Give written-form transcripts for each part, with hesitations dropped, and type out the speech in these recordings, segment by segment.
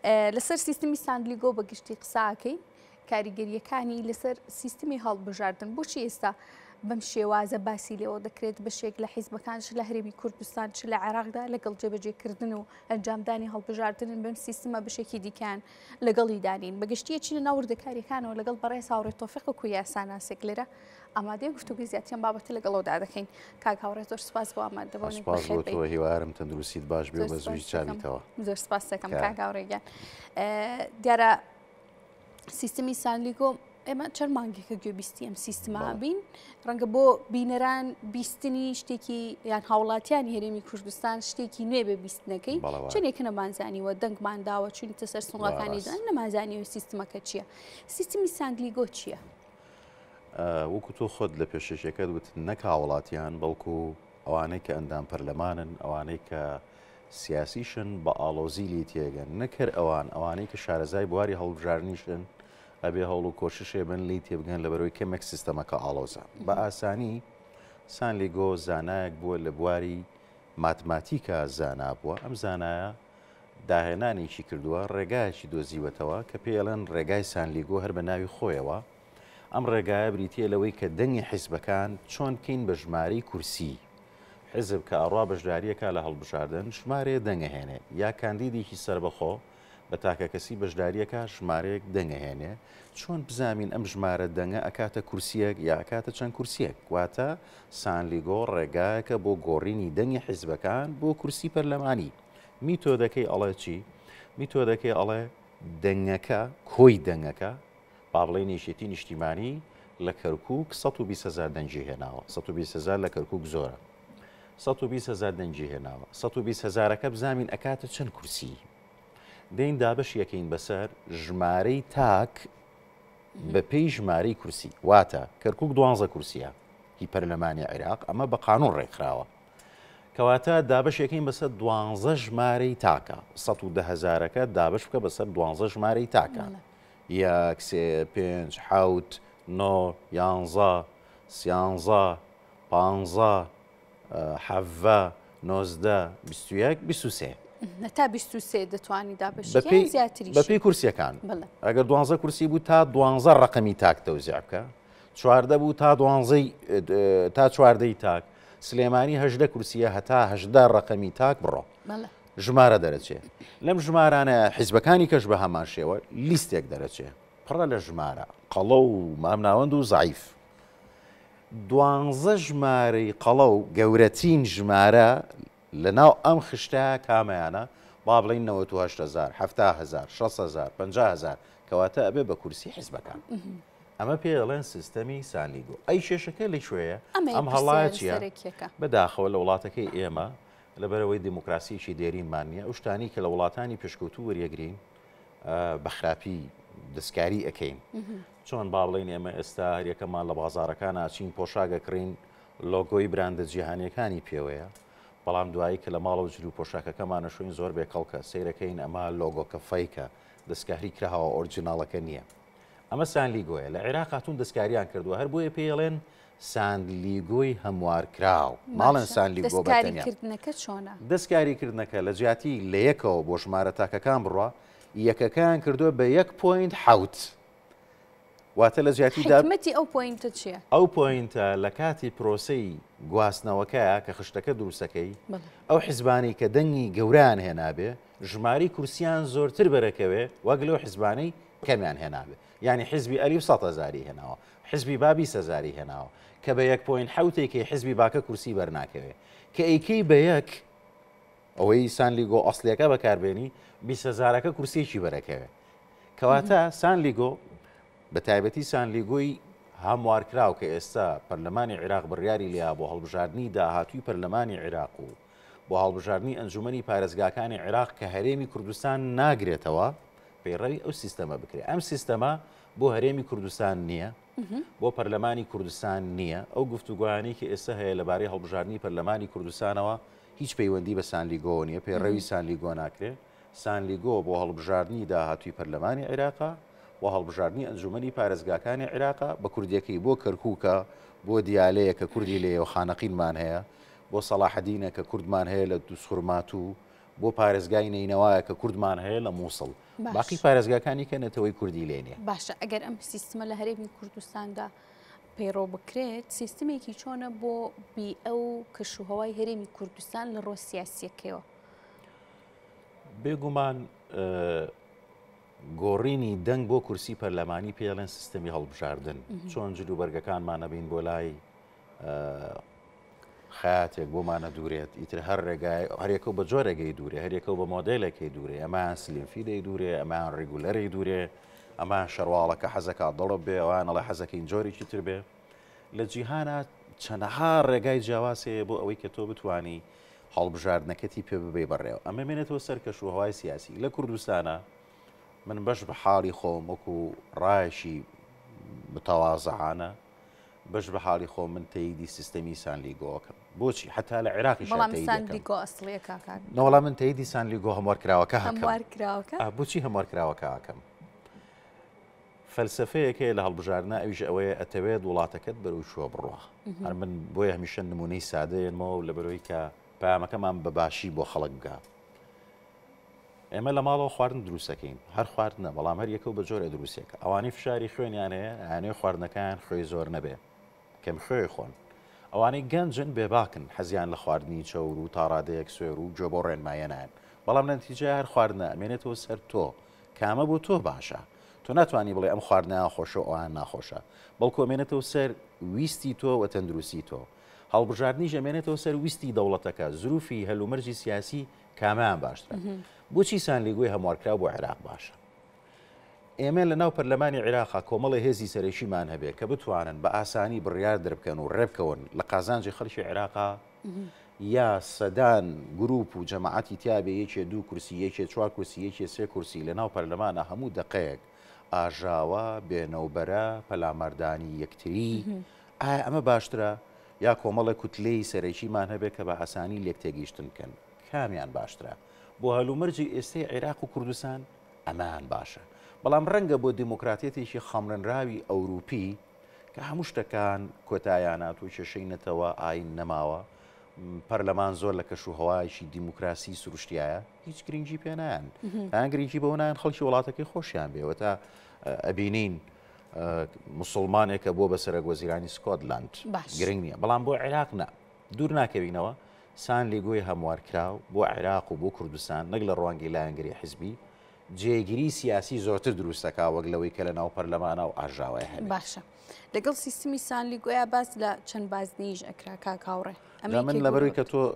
لەسەر سیستمی ساندلیگۆ بەگشتی قساکەی کاریگەریەکانی لەسەر سیستمی هەڵبژاردن بۆچی ئێستا بەم شێوازە باسی لێەوە دەکرێت بەشێک لە حیزبەکانش لە هەرێمی کوردستان چ لە عێراقدا لەگەڵ جێبەجێکردن و ئەنجامدانی هەڵبژاردن بەم سیستمە بشێکی دیکان لەگەڵی دانین بەگشتیە چینە ناوردەکاریەکانەوە لەگەڵ بەڕێ ساوڕێ تۆفیق و کویاساناسێک لێرە ئامادەی گفتوگوی زیاتیان بابەتە لەگەڵەوەدا دەکەین کاک هاوڕێ زۆر سپاس بۆ ئامادەبوونی بۆ هیوارم تەندروستیت باش بێ بە زووی چاویتەوە زۆر سپاس دەکەم کاک هاوڕێگیان دیارە سیستمی ساندلیگۆ ئێمە چەند مانگێکە گوێبیستی ئەم سیستما بین ڕەنگە بۆ بینەران بیستنی شتێکی یان هاوڵاتیانی هەرێمی کوردستان شتێکی نوێ بە بیستنەکەی چەندێکە نەمانزانیوە دەنگمان داوە چونتە سەر سوڵەکانی دان نەمازانیوە سیستمەکە چییە سیستمی ساندلیگۆ چییە؟ وەکو تۆ خۆت لە پێشەشەکەت وت نەک هاوڵاتیان بەڵکو ئەوانەی کە ئەندام پەرلەمانن ئەوانەی کە سیاسیشن بە ئاڵۆزی لی تێگەن نەکرد ئەوانەی کە شارەزای بواری هەڵبژارنیشن ئەبێ هەوڵ و کۆششێ بن لی تێبگەن لە بەرەوەی کەمێک سیستەمەکە ئاڵۆزە بە ئاسانی ساندلیگۆ زانایەک بووە لە بواری ماتماتیکە زانا بووە ئەم زانایە داهێنانێکی کردووە ڕێگایەکی دۆزیوەتەوە کە پێڵەن ڕێگای ساندلیگۆ هەر بە ناوی خۆیەوە ئەم ڕێگایە بریتە لەوەی کە دەنگی حیزبەکان چۆن بکەین بە ژمارەی کورسی حزب کە ئەڕوا بەشداریەکە لە هەڵبژاردن ژمارە دەنگەهێنێ یا کاندیدێکی سربەخۆ بە تاکە کەسی بەشداریەکە ژمارەیەک دەنگەهێنێ چۆن بزانین ئەم ژمارە دەنگە ئەکاتە کورسیەک یا ئەکاتە چەند کورسیەک واتە ساندلیگۆ ڕێگایەکە بۆ گۆڕینی دەنگی حیزبەکان بۆ کورسی پەرلەمانی میتۆدەکەی ئەڵێ چی؟ میتۆدەکەی ئەڵێ دەنگەکە کۆی دەنگەکە با بڵێ نێشێتی نیشتیمانی لە کەرکووک 120,000 دەنجی هێناوە 120,000 لە کەرکووک زۆرە 120,000 دەنجی هێناوە 120,000ەکە بزانین ئەکاتە چەند کورسی دەین دابش یەکەین بەسەر ژمارەی تاک بە پێی ژمارەی کورسی واتە کەرکووک 12 کورسیە هی پەرلەمانی عێراق ئەمە بە قانون ڕێکخراوە کەواتە دابش یەکەین بەسەر 12 ژمارەی تاکە 110,000ەکە دابش بکە بەسەر 12 ژمارەی تاکە یەک سێ پێنج حەوت نۆ یانزە سیانزە پانزە حەڤە نۆزدە بیست و یەک بیست و سێ تا 23 دەتوانی دابشیان زیاتریش بەپێی کورسیەکان ئەگەر 12 کورسی بوو تا 12 ڕقمی تاک تەوزیع بکە 14 بوو تا 12 تا 14 تاک سلێمانی 18 کورسیە هەتا 18 ڕقمی تاک بڕۆ ژمارە دەرەچێ لەم ژمارانە حیزبەکانی کەش بە هەمان شێوە لیستێک دەرەچێ پڕە لە ژمارە قەڵە و مامناوەند و زعیف 12 ژمارەی قەڵە و گەورەترین ژمارە لە ناو ئەم خشتە کامەیانە با بڵین 98,000 70,000 60,000 50,000 کەواتە ئەبێ بە کورسی حیزبەکان ئەمە پێ دەڵێن سیستەمی ساندلیگۆ ئەی شێشەکە لەکوێیە ئەم هەڵایە چییە بەداخەوە لە وڵاتەکەی ئێمە لەبەرەوەی دیموکراسیشی دێرینمان نییە ئەو شتانی کە لە وڵاتانی پێشکەوتوو وەریەگرین بەخراپی دەستکاری ئەەکەین چۆن با بڵین ئێمە ئێستا هەریەکەمان لە بازارەکان ناچین پۆشاگە کڕین لۆگۆی براندە جیهانیەکانی پێوەیە بەڵام دوایی کە لە ماڵە و جلو پۆشاکەکەمانە شوین زۆر بێکەڵکە سیرەکەین ئەمە لۆگۆکە فەیکە دەستکاری کراوە ئۆرجیناڵەکە نییە ئەمە ساندلیگۆیە لە عێراق هاتوون دەستکاریان کردووە هەر بۆیە پێڵێن ساندلیگۆی هەموارکراو ماڵن ساندلیگۆ دەستکاریکردنەکە چۆنە دەستکاریکردنەکە لە جیاتی لە یەکەوە بۆ ژمارە تاکەکان بڕوە یەکەکان کردووە بە 1.7 واتە لە جیاتیدا حکمەتی ئەو پۆینتە چییە؟ ئەو پۆینتە لە کاتی پرۆسەی گواستنەوەکەیە کە خشتەکە دروستەکەی ئەو حیزبانی کە دەنگی گەوران هێنابێ ژماری کورسیان زۆرتر بەرەکەوێ وەک لەو حیزبانەی کەمیان هێنابێ یعنی حیزبی ئەلی 100,000 هێناوە حزبی با 20,000 هێناوە کە بە 1.7 حزبی باکە کورسی بەرناکەوێ کە ئەیکەی بە یەک ئەوەی ساندلیگۆ ئەسڵیەکە بەکاربێنی 20,000ەکە کورسێکی بەرەکەوێ کەواتە ساندلیگۆ بە تایبەتی ساندلیگۆی هەموارکراو کە ئێستا پەرلەمانی عێراق بڕیاری لێیا بۆ هەڵبژاردننی داهاتووی پەرلەمانی عێراق و بۆ هەڵبژاردننی ئەنجومەنی پارێزگاکانی عێراق کە هەرێمی کوردستان ناگرێتەوە پەیڕەوی ئەو سیستەمە بکرێت ئەم سیستەمە بۆ هەرێمی کوردستان نییە بۆ پەرلەمانی کوردستان نییە ئەو گفتوگویانی کە ئێستا هەیە لەبارەی هەڵبژاردننی پەرلەمانی کوردستانەوە هیچ پەیوەندی بە ساندلیگۆ نییە پەیڕەوی ساندلیگۆ ناکرێت ساندلیگۆ بۆ هەڵبژاردننی داهاتووی پەرلەمانی عێراقا و هەڵبژاردننی ئەنجومەنی پارێزگاکانی عێراقا بە کوردیەکەی بۆ کەرکووکە بۆ دیالەیە کە کوردی لێ و خانەقینمان هەیە بۆ سەلاحەدینە کە کوردمان هەیە لە دووسخورمات و بۆ پارێزگای نینەوەیە کە کوردمان هەیە لە مووسڵ باقی پارێزگاکانی کە نەتەوەی کوردی لێنێ. باشە ئەگەر ئەم سیستمە لە هەرێمی کوردستاندا پەیڕۆ بکرێت سیستمێکی چۆنە بۆ بیئە و کەشوهەوای هەرێمی کوردستان لە ڕۆ سیاسیەکەیەوە؟ بێگومان گۆڕینی دەنگ بۆ کورسی پەرلەمانی پێڵێن سیستەمی هەڵبژاردن چۆن جلوبەرگەکانمان نەبین بۆ لای خەیاتێک بۆمانە دوورێت ئیتر هەر ڕێگای هەرێکە بە جۆرەگەی دوورێ هەرێکە بە مۆدلێکی دوورێ ئەمان سلینفیدەی دوورێ ئەمان ڕیگولەری دوورێ ئەمان شەرواڵەکە حەزەکە دڵە بێ ئەوانەڵە حەزەکەین جۆرێکی تر بێ لە جیهانە چەندەها ڕێگای جیاوازەیە بۆ ئەوەی کە تۆ بتوانی هەڵبژاردنەکەتی پێ ببێ بەڕێوە ئەمە مێنێتەوە سەر کەشوهەوای سیاسی لە کوردستانە من بەش بە حاڵی خۆم وەکو ڕایشی متەوازەعانە بەش بە حاڵی خۆم من تەییدی سیستەمی سانلیگۆکەم بۆچی حتا لە عێراقیش سانلیگۆ ئەسڵیە کاکان نەوەڵام من تەییدی سانلیگۆ هەموارکراوەکە هەموارکراوەکە بۆچی هەموارکراوەکە ئەکەم فەلسفەیەکەیە لە هەڵبژاردنە ئەویش ئەوەیە ئەتەوێت وڵاتەکەت بەرەو شووە بڕوە هەر من بۆیە هەمیشە نمونەی سادەیەنمەوە لە بەرەوەی کە پامەکەمان بەباشی بۆ خەڵک بگا ئێمە لە ماڵەوە خواردن دروستەکەین هەر خواردنە بەڵام هەر یەکە و بە جۆرە دروستێکە ئەوانەی فشاری خوێنیان هەیە ئەوانەی خواردنەکان خۆی زۆر نەبێ کەم خۆی خۆن ئەوانەی گەنجن بێباکن حەزیان لە خواردنی چەور و تاڕادەیەک سوێر و جۆ بۆ ڕێنمایەنان بەڵام نەتیجە هەر خواردنە ئەمێنێتەوە سەر تۆ کامە بۆ تۆ باشە تۆ ناتوانانی بڵێ ئەم خواردنە خۆشە ئەوان ناخۆشە بەڵکو ئەمێنێتەوە سەر ویستی تۆ و تەندروستی تۆ هەڵبژاردنیش ئەمێنێتەوە سەر ویستی دەوڵەتەکە زروفی هەلومەرجی سیاسی کامیان باشترە بۆچی سانلیگۆی هەموارکرا بۆ عێراق باشە ئێمە لە ناو پەرلەمانی عێراقا کۆمەڵی هێزی سەرێکیمان هەبێت کە بتوانن بە ئاسانی بڕیار دەربکەن و ڕێبکەون لە قازانجی خەڵکی عێراقا یا سەدان گروپ و جەماعەتی تیابێ یەکێ دوو کورسی یەکێ چوار کورسی یەکێ سێ کورسی لە ناو پەرلەمانە هەموو دقەیەک ئاژاوە بێنەوبەرە پەلامەردانی یەکتری ئایا ئەمە باشترە یا کۆمەڵە کوتلەی سەرێکیمان هەبێت کە بە ئاسانی لێک تێگەیشتن بکەن کامیان باشترە بۆ هەلومەرجی ئێستای عێراق و کوردستان ئەمان باشە بەڵام ڕەنگە بۆ دیموکراتێتێکی خەمرنراوی ئەوروپی کە هەموو شتەکان کۆتایانات و کێشەی نەتەوە ئاین نەماوە پەرلەمان زۆر لە کەشوهەوایشی دیموکراسی سروشتیایە هیچ گرنگی پێنایان ئەیان گرنگی بەونایان خەڵکی وڵاتەکەی خۆشیان بێەوە تا ئەبینین موسڵمانێکە بۆ بە سەرۆک وەزیرانی سکۆتلاند گرنگ نییە بەڵام بۆ عێراق نا دوور ناکەوینەوە سانلیگۆی هەموارکراو بۆ عێراق و بۆ کوردستان نەک لە ڕوانگەی لایەنگەری حیزبی جێگیری سیاسی زۆرتر دروستەکە وەک لەوەی کە لە ناو پەرلەمانە و ئاژاوای هەبێت باشە لەگەڵ سیستمی سانلیگۆیە باس لە چەند بازنیش ئەکرا کاکاوڕێ من لەبەروی کە تۆ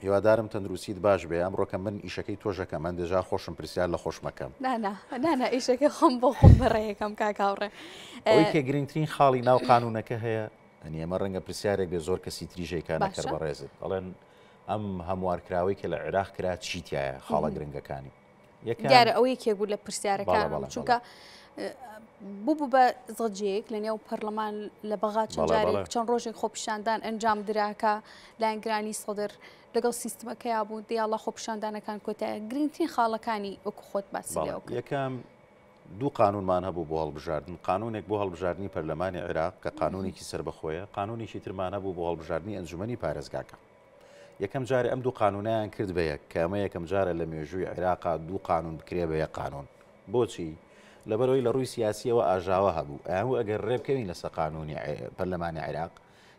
هیوادارم تەندروستیت باش بێ ئەمڕۆکە من ئیشەکەی تۆژەکە من دێژا خۆشم پرسیار لە خۆشمەکەم نانا ئیشەکە خۆم بۆ خۆم بەڕێیەکەم کاکاوڕێ ئەوەی کە گرنگترین خاڵی ناو قانونەکە هەیە ئەنی ئەمە ڕەنگە پرسیارێک بێ زۆر کەسی تریژەیەکانە کەر بەڕێزت ئەڵێن ئەم هەموارکراوەی کە لە عێراق کرا چیتایە خاڵە گرنگەکانی دیارە ئەوەی کێبوو لە پرسیارەکان چونکە بوو بە زەجەیەک لە نێو پەرلەمان لە بەغا چەند ڕۆژێک خۆپیشاندان ئەنجام دراکە لایەنگرانی سەدر لەگەڵ سیستمەکەیا بوو دیاڵە خۆپیشاندانەکان کۆتایە گرنگترین خاڵەکانی وەکو خۆت باسی لێەوە یەکەم دوو قانونمان هەبوو بۆ هەڵبژاردن قانونێک بۆ هەڵبژاردننی پەرلەمانی عێراق کە قانونێکی سربەخۆیە قانونێکی ترمان هەبوو بۆ هەڵبژاردننی ئەنجومەنی پارێزگاکە یەکەم جارێ ئەم دوو قانونیان کرد بە یەک کەمە یەکەم جارە لە مێژووی عێراقا دوو قانون بکرێ بە یەک قانون بۆچی لەبەرەوەی لە ڕووی سیاسیەوە ئاژاوە هەبوو ئەو ئەگەر ڕێبکەوین لەسەر قانونی پەرلەمانی عێراق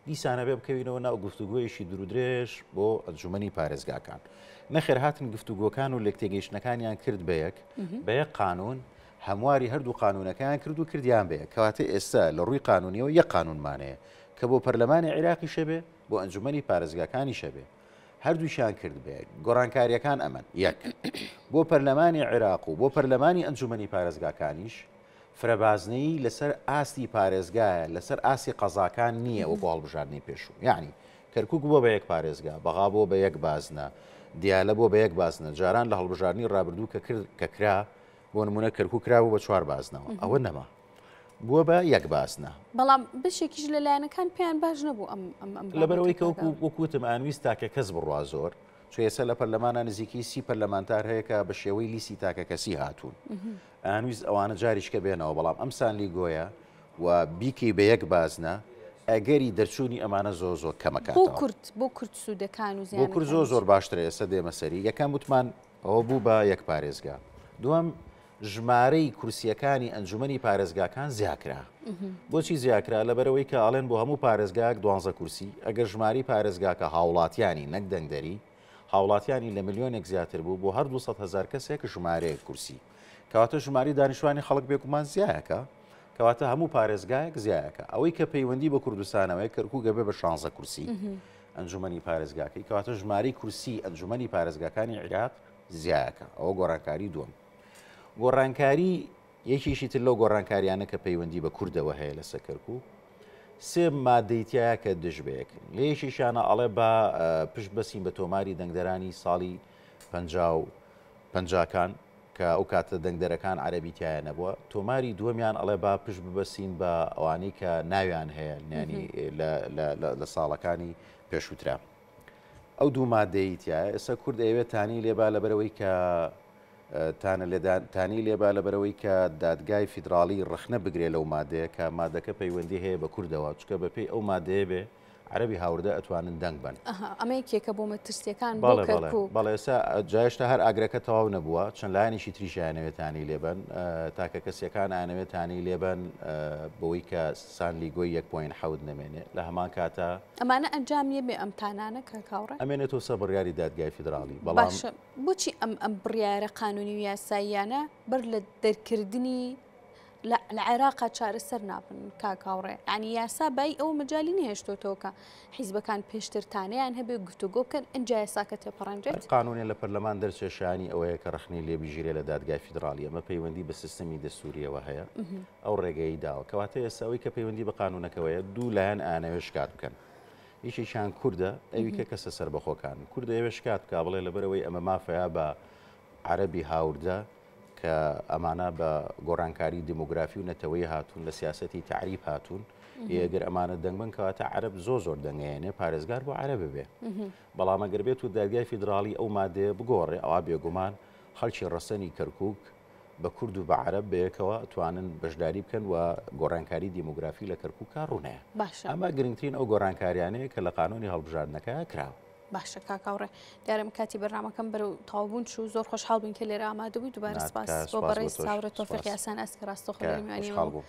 دیسانە بێ بکەوینەوە ناو گفتوگۆیەکی درودرێژ بۆ ئەنجومەنی پارێزگاکان نەخێر هاتن گفتوگۆکان و لێک تێگەیشتنەکانیان کرد بە یەک بە یەک قانون هەمواری هەردوو قانونەکان کرد و کردیان بەیە کەواتە ئێستا لە ڕووی قانونیەوە یەک قانونمانەیە کە بۆ پەرلەمانی عێراقی شەبێ بۆ ئەنجومەنی پارێزگاکانی شەبێ هەردووشیان کرد بێ گۆڕانکاریەکان ئەمەن یەک بۆ پەرلەمانی عێراق و بۆ پەرلەمانی ئەنجومەنی پارێزگاکانیش فرەبازنەی لەسەر ئاستی پارێزگایە لەسەر ئاسی قەزاکان نییە وەکو هەڵبژاردننی پێشوو یعنی کەرکک بۆ بە یەک پارێزگا بەغا بۆ بە یەک بازنە دیالە بۆ بە یەک بازنە جاران لە هەڵبژاردننی ڕابردوو کە کرا بۆ نمونە کەرکک کراوە بە چوار بازنەوە ئەوە نەما بووە بە یەک باسنە بەڵام بشێکیش لە لایەنەکان پێیان باش نەبوو لەبەرەوەی کە وەکوتم ئانویست تاکە کەس بڕوا زۆر چۆ ێستا لە پەرلەمانە نزیکی سی پەرلەمانتار هەیە کە بە شێوەی لیسی تاکە کەسی هاتوون ئانویست ئەوانە جاریشکە بێنەوە بەڵام ئەم سانلیگۆیە و بیکەی بە یەک بازنە ئەگەری دەرچوونی ئەمانە زۆر بۆ کەمەکاتەوە. کورد سوودەکان و بۆ کورد زۆر باشترە. ئێستا دێمە سەری یەکەم وتمان ئەوە بوو بە یەک پارێزگا. دووەم ژمارەی کورسیەکانی ئەنجومەنی پارێزگاکان زیاکرا. بۆچی زیاکرا؟ لەبەرەوەی کە ئاڵێن بۆ هەموو پارێزگاک 12 کورسی، ئەگەر ژماری پارێزگاکە هاوڵاتیانی نەک دەنگدەری هاوڵاتیانی لە ملیۆنێک زیاتر بوو بۆ هەر 200,000 کەسێک ژمارەیە کورسی. کەواتە ژماری دانیشتوانی خەڵک بێگومان زیایەکە، کەواتە هەموو پارێزگایەک زیایەکە. ئەوەی کە پەیوەندی بە کوردستانەوەی کەرکوو گەبێ بە 16 کورسی ئەنجومەنی پارێزگاکەی، کەواتە ژماری کورسی ئەنجومەنی پارێزگاکانی عێراق زیایەکە. ئەوە گۆڕانکاری دووەم. گۆڕانکاری یەکیشی تر لەو گۆڕانکاریانە کە پەیوەندی بە کوردەوە هەیە لە سەرکەرکوو، سێ مادەیتایە کە دژبەیەکن. لە یەکیشانە ئەڵێ بە پشت بەسین بە تۆماری دەنگدەرانی ساڵی 50کان کە ئەو کاتە دەنگدەرەکان عەرەبیتیایە نەبووە. تۆماری دووەمیان ئەڵێ با پشت ببەسین بە ئەوانەی کە ناویان هەیە ینی لە ساڵەکانی پێشووترا. ئەو دوو مادەیتایە ئێستا کورد ئەوێت تانی لێبا لەبەرەوەی کە تانی لێبا لەبەرەوەی کە دادگای فیدراڵی ڕخنە بگرێ لەو مادەیە کە مادەکە پەیوەندی هەیە بە کوردەوە، چکە بەپێی ئەو مادەیە بێ عەرەبی هاوردە ئەتوانن دەنگ بن. ئەمە یەکێکە بۆ مەترسیەکان بەڵێ ئێستا جایشتا هەر ئاگرەکە تەواو نەبووە، چەند لایەنیشی تریشیانەوێتانی لێبن تاکە کەسیەکان ئاەوێتانی لێبن بەوەی کە سانلیگۆی 1.7 نەمێنێ لە هەمان کاتە ئەمانە ئەنجامیە بێ ئەم تانانە کاکاوڕە ئەمێنێتەوە سە بڕیاری دادگای فیدراڵی. باشە بۆچی ئەم بڕیارە قانونی و یاساییانە بەر لە دەرکردنی لە عێراقا چارەسەر نابن کاکاوڕێ؟ ینی یاسا بای ئەو مەجای نهێشتۆتەوە کە حیزبەکان پێشترتانیان هەبێ گفتوگۆ بکەن ئەنجا یاساکە تێپەڕەنجێت. قانونێ لە پەرلەمان دەرچێشانی ئەوەیە کە ڕخنی لێبیژیرێ لە دادگای فیدراڵی. ئەمە پەیوەندی بە سیستەمی دەستوریەوە هەیە، ئەو ڕێگەی داوە. کەواتە ئێستاەوەی کە پەیوەندی بە قانونەکەوەیە دوو لایەن ئانەوێ شکات بکەن. یەکێکیان کووردە، ئەوی کە کەسە سەربەخۆکان کووردە ئێوە شکات بکا بڵێ لەبەرەوەی ئەمە مافەیە بە عەرەبی هاوردە کە ئەمانە بە گۆڕانکاری دیموگرافی و نەتەوەی هاتوون لە سیاسەتی تعریب هاتوون. ئەگەر ئەمانە دەنگبن کەواتە عەرەب زۆر دەنگێنێ پارێزگار بۆ عەرەبە بێ. بەڵام ئەگەر بێت و دادگای فیدراڵی ئەو مادەیە بگۆڕێ، ئەوە بێگومان خەڵکی ڕەسەنی کەرکووک بە کورد و بە عەرەب بەیەکەوە توانن بەشداری بکەن و گۆڕانکاری دیموگرافی لە کەرکووکە ڕوونەیە. ئەمە گرنگترین ئەو گۆڕانکاریانەیە کە لە قانونی هەڵبژاردنەکە کراوە. باشە کاکاوڕێ، دیارم کاتی بەرنامەکەم بەرەو تاوبوون و زۆر خۆشحاڵ بووین کە لێرە ئامادەبووی. دووبارە سپاس بۆ بەڕێی ساورە تۆفیق یاسان ئەسکە ڕاستەوخۆ لە میوانیەوە.